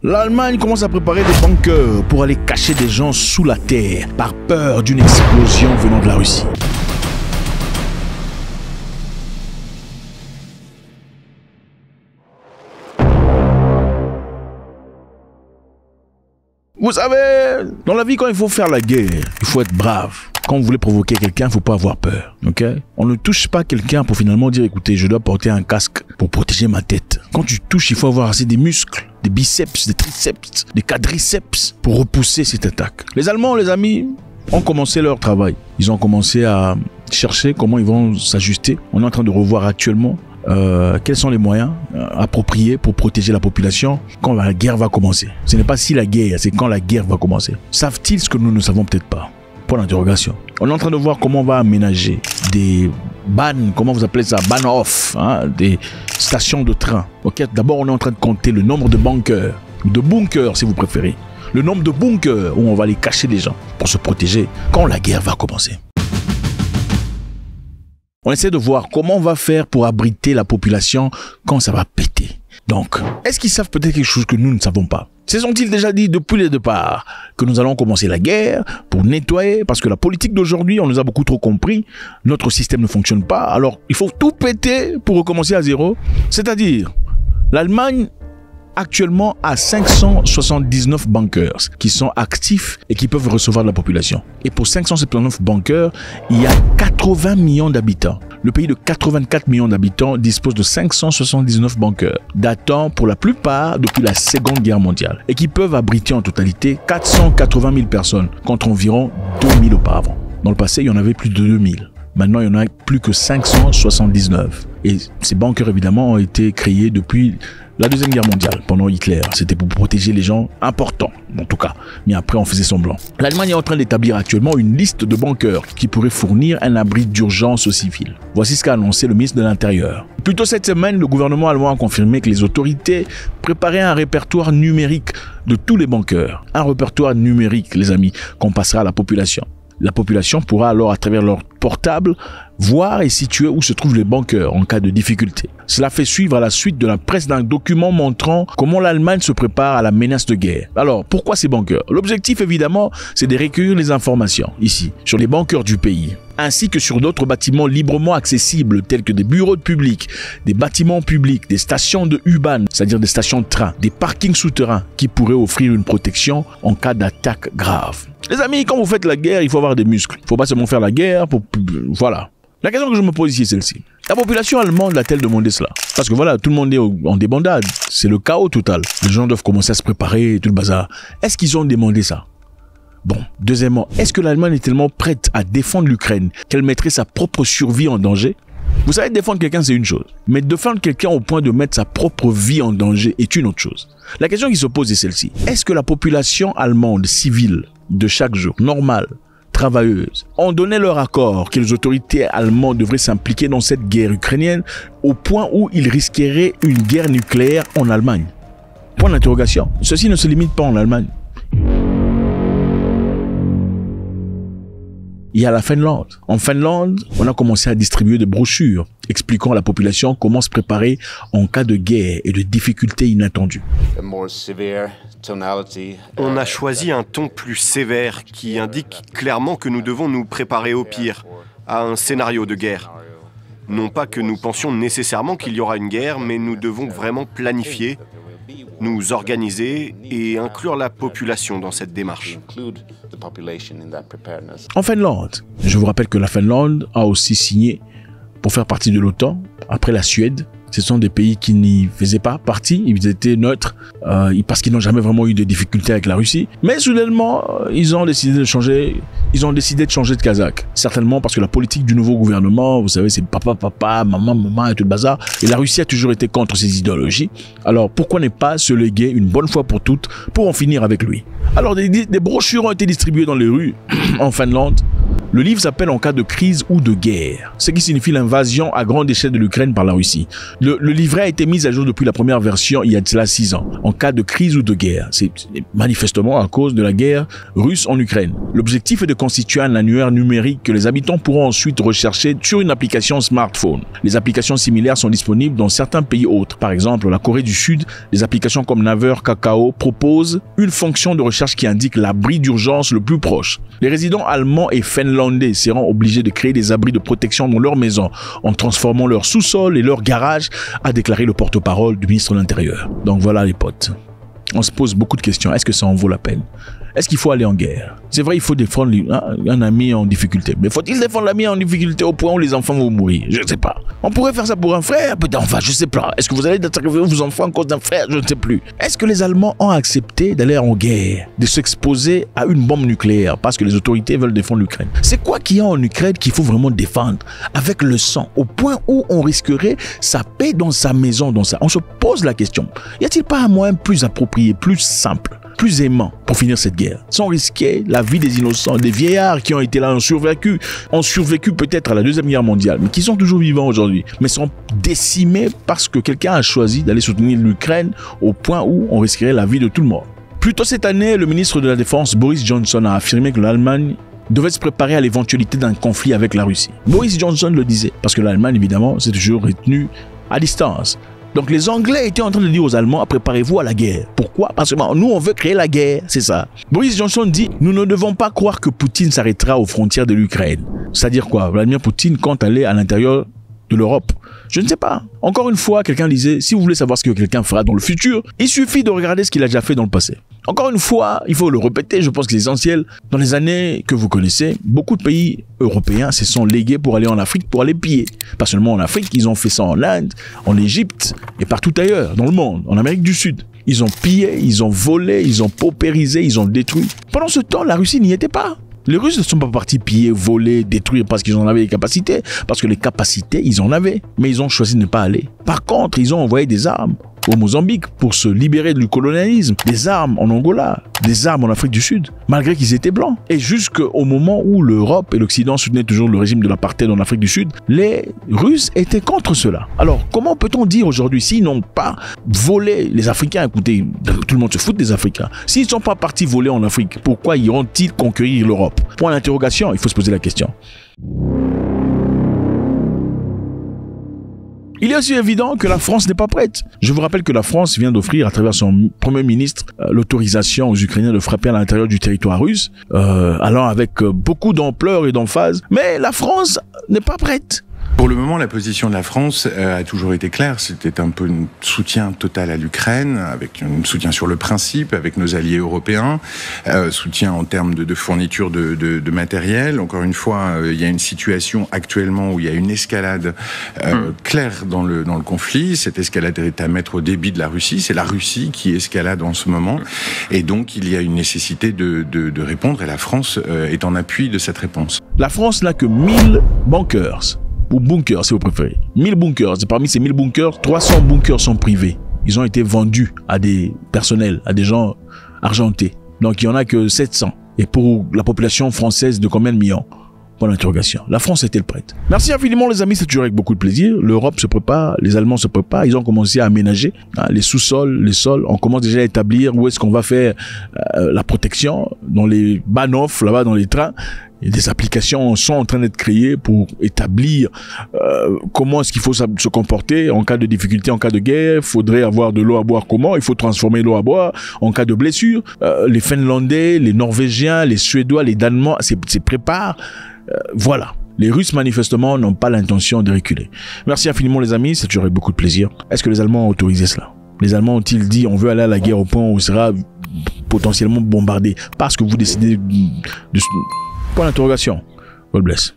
L'Allemagne commence à préparer des bunkers pour aller cacher des gens sous la terre par peur d'une explosion venant de la Russie. Vous savez, dans la vie, quand il faut faire la guerre, il faut être brave. Quand vous voulez provoquer quelqu'un, il ne faut pas avoir peur. Okay? On ne touche pas quelqu'un pour finalement dire, écoutez, je dois porter un casque pour protéger ma tête. Quand tu touches, il faut avoir assez des muscles, des biceps, des triceps, des quadriceps pour repousser cette attaque. Les Allemands, les amis, ont commencé leur travail. Ils ont commencé à chercher comment ils vont s'ajuster. On est en train de revoir actuellement quels sont les moyens appropriés pour protéger la population quand la guerre va commencer. Ce n'est pas si la guerre, c'est quand la guerre va commencer. Savent-ils ce que nous ne savons peut-être pas? Point d'interrogation. On est en train de voir comment on va aménager des ban, comment vous appelez ça, ban off, hein, des stations de train. Okay? D'abord, on est en train de compter le nombre de bunkers si vous préférez. Le nombre de bunkers où on va aller cacher les gens pour se protéger quand la guerre va commencer. On essaie de voir comment on va faire pour abriter la population quand ça va péter. Donc, est-ce qu'ils savent peut-être quelque chose que nous ne savons pas? Se sont-ils déjà dit depuis le départ que nous allons commencer la guerre pour nettoyer? Parce que la politique d'aujourd'hui, on nous a beaucoup trop compris. Notre système ne fonctionne pas. Alors, il faut tout péter pour recommencer à zéro. C'est-à-dire, l'Allemagne actuellement a 579 bunkers qui sont actifs et qui peuvent recevoir de la population. Et pour 579 bunkers, il y a 80 millions d'habitants. Le pays de 84 millions d'habitants dispose de 579 bunkers, datant pour la plupart depuis la Seconde Guerre mondiale, et qui peuvent abriter en totalité 480 000 personnes, contre environ 2000 auparavant. Dans le passé, il y en avait plus de 2000. Maintenant, il n'y en a plus que 579. Et ces bunkers, évidemment, ont été créés depuis la Deuxième Guerre mondiale, pendant Hitler. C'était pour protéger les gens importants, en tout cas. Mais après, on faisait semblant. L'Allemagne est en train d'établir actuellement une liste de bunkers qui pourraient fournir un abri d'urgence aux civils. Voici ce qu'a annoncé le ministre de l'Intérieur. Plus tôt cette semaine, le gouvernement allemand a confirmé que les autorités préparaient un répertoire numérique de tous les bunkers. Un répertoire numérique, les amis, qu'on passera à la population. La population pourra alors, à travers leur portable, voir et situer où se trouvent les bunkers en cas de difficulté. Cela fait suivre à la suite de la presse d'un document montrant comment l'Allemagne se prépare à la menace de guerre. Alors, pourquoi ces bunkers? L'objectif, évidemment, c'est de recueillir les informations, ici, sur les bunkers du pays, ainsi que sur d'autres bâtiments librement accessibles, tels que des bureaux de public, des bâtiments publics, des stations de U-Bahn, c'est-à-dire des stations de train, des parkings souterrains, qui pourraient offrir une protection en cas d'attaque grave. Les amis, quand vous faites la guerre, il faut avoir des muscles. Il ne faut pas seulement faire la guerre pour... Voilà. La question que je me pose ici est celle-ci. La population allemande a-t-elle demandé cela? Parce que voilà, tout le monde est en débandade. C'est le chaos total. Les gens doivent commencer à se préparer et tout le bazar. Est-ce qu'ils ont demandé ça? Bon. Deuxièmement, est-ce que l'Allemagne est tellement prête à défendre l'Ukraine qu'elle mettrait sa propre survie en danger? Vous savez, défendre quelqu'un, c'est une chose. Mais défendre quelqu'un au point de mettre sa propre vie en danger est une autre chose. La question qui se pose est celle-ci. Est-ce que la population allemande civile de chaque jour, normale, travailleuses, ont donné leur accord que les autorités allemandes devraient s'impliquer dans cette guerre ukrainienne au point où ils risqueraient une guerre nucléaire en Allemagne? Point d'interrogation. Ceci ne se limite pas en Allemagne. Il y a la Finlande. En Finlande, on a commencé à distribuer des brochures expliquant à la population comment se préparer en cas de guerre et de difficultés inattendues. On a choisi un ton plus sévère qui indique clairement que nous devons nous préparer au pire, à un scénario de guerre. Non pas que nous pensions nécessairement qu'il y aura une guerre, mais nous devons vraiment planifier, nous organiser et inclure la population dans cette démarche. En Finlande, je vous rappelle que la Finlande a aussi signé pour faire partie de l'OTAN, après la Suède. Ce sont des pays qui n'y faisaient pas partie, ils étaient neutres parce qu'ils n'ont jamais vraiment eu de difficultés avec la Russie. Mais soudainement, ils ont décidé de changer de casaque. Certainement parce que la politique du nouveau gouvernement, vous savez, c'est papa, papa, maman, maman et tout le bazar. Et la Russie a toujours été contre ces idéologies. Alors pourquoi ne pas se léguer une bonne fois pour toutes pour en finir avec lui? Alors des brochures ont été distribuées dans les rues en Finlande. Le livre s'appelle « En cas de crise ou de guerre », ce qui signifie l'invasion à grande échelle de l'Ukraine par la Russie. Le livret a été mis à jour depuis la première version il y a de cela 6 ans. En cas de crise ou de guerre, c'est manifestement à cause de la guerre russe en Ukraine. L'objectif est de constituer un annuaire numérique que les habitants pourront ensuite rechercher sur une application smartphone. Les applications similaires sont disponibles dans certains pays autres. Par exemple, la Corée du Sud, des applications comme Naver, Kakao proposent une fonction de recherche qui indique l'abri d'urgence le plus proche. Les résidents allemands et finlandais seront obligés de créer des abris de protection dans leur maison en transformant leur sous-sol et leur garage, a déclaré le porte-parole du ministre de l'Intérieur. Donc voilà les potes. On se pose beaucoup de questions. Est-ce que ça en vaut la peine? Est-ce qu'il faut aller en guerre? C'est vrai, il faut défendre un ami en difficulté. Mais faut-il défendre l'ami en difficulté au point où les enfants vont mourir? Je ne sais pas. On pourrait faire ça pour un frère, peut-être. Enfin, je ne sais pas. Est-ce que vous allez sacrifier vos enfants à cause d'un frère? Je ne sais plus. Est-ce que les Allemands ont accepté d'aller en guerre, de s'exposer à une bombe nucléaire parce que les autorités veulent défendre l'Ukraine? C'est quoi qu'il y a en Ukraine qu'il faut vraiment défendre avec le sang, au point où on risquerait sa paix dans sa maison, On se pose la question. Y a-t-il pas un moyen plus approprié, plus simple, plus aimant pour finir cette guerre, sans risquer la vie des innocents, des vieillards qui ont été là, ont survécu peut-être à la Deuxième Guerre mondiale, mais qui sont toujours vivants aujourd'hui, mais sont décimés parce que quelqu'un a choisi d'aller soutenir l'Ukraine au point où on risquerait la vie de tout le monde. Plus tôt cette année, le ministre de la Défense, Boris Johnson, a affirmé que l'Allemagne devait se préparer à l'éventualité d'un conflit avec la Russie. Boris Johnson le disait, parce que l'Allemagne, évidemment, s'est toujours retenue à distance. Donc les Anglais étaient en train de dire aux Allemands, préparez-vous à la guerre. Pourquoi? Parce que nous, on veut créer la guerre, c'est ça. Boris Johnson dit, nous ne devons pas croire que Poutine s'arrêtera aux frontières de l'Ukraine. C'est-à-dire quoi? Vladimir Poutine compte aller à l'intérieur de l'Europe. Je ne sais pas. Encore une fois, quelqu'un disait, si vous voulez savoir ce que quelqu'un fera dans le futur, il suffit de regarder ce qu'il a déjà fait dans le passé. Encore une fois, il faut le répéter, je pense que c'est essentiel. Dans les années que vous connaissez, beaucoup de pays européens se sont légués pour aller en Afrique, pour aller piller. Pas seulement en Afrique, ils ont fait ça en Inde, en Égypte et partout ailleurs dans le monde, en Amérique du Sud. Ils ont pillé, ils ont volé, ils ont paupérisé, ils ont détruit. Pendant ce temps, la Russie n'y était pas. Les Russes ne sont pas partis piller, voler, détruire parce qu'ils en avaient les capacités. Parce que les capacités, ils en avaient. Mais ils ont choisi de ne pas aller. Par contre, ils ont envoyé des armes au Mozambique pour se libérer du colonialisme. Des armes en Angola, des armes en Afrique du Sud, malgré qu'ils étaient blancs. Et jusqu'au moment où l'Europe et l'Occident soutenaient toujours le régime de l'apartheid en Afrique du Sud, les Russes étaient contre cela. Alors, comment peut-on dire aujourd'hui, s'ils n'ont pas volé les Africains, écoutez, tout le monde se fout des Africains, s'ils ne sont pas partis voler en Afrique, pourquoi iront-ils conquérir l'Europe? Point d'interrogation, il faut se poser la question. Il est aussi évident que la France n'est pas prête. Je vous rappelle que la France vient d'offrir à travers son Premier ministre l'autorisation aux Ukrainiens de frapper à l'intérieur du territoire russe, allant avec beaucoup d'ampleur et d'emphase. Mais la France n'est pas prête. Pour le moment, la position de la France a toujours été claire. C'était un peu un soutien total à l'Ukraine, avec un soutien sur le principe, avec nos alliés européens, soutien en termes de fourniture de matériel. Encore une fois, il y a une situation actuellement où il y a une escalade claire dans le conflit. Cette escalade est à mettre au débit de la Russie. C'est la Russie qui escalade en ce moment. Et donc, il y a une nécessité de répondre, et la France est en appui de cette réponse. La France n'a que 1000 bunkers. Ou bunkers, si vous préférez. 1000 bunkers. Et parmi ces 1000 bunkers, 300 bunkers sont privés. Ils ont été vendus à des personnels, à des gens argentés. Donc, il n'y en a que 700. Et pour la population française de combien de millions? Point d'interrogation. La France est-elle prête? Merci infiniment, les amis. C'est toujours avec beaucoup de plaisir. L'Europe se prépare, les Allemands se préparent. Ils ont commencé à aménager les sous-sols, les sols. On commence déjà à établir où est-ce qu'on va faire la protection dans les banoffs, là-bas dans les trains. Et des applications sont en train d'être créées pour établir comment est-ce qu'il faut se comporter en cas de difficulté, en cas de guerre. Il faudrait avoir de l'eau à boire comment? Il faut transformer l'eau à boire en cas de blessure. Les Finlandais, les Norvégiens, les Suédois, les Danois se préparent. Voilà. Les Russes, manifestement, n'ont pas l'intention de reculer. Merci infiniment, les amis. Ça toujours beaucoup de plaisir. Est-ce que les Allemands ont autorisé cela? Les Allemands ont-ils dit on veut aller à la guerre au point où on sera potentiellement bombardé parce que vous décidez de... Point d'interrogation. God bless.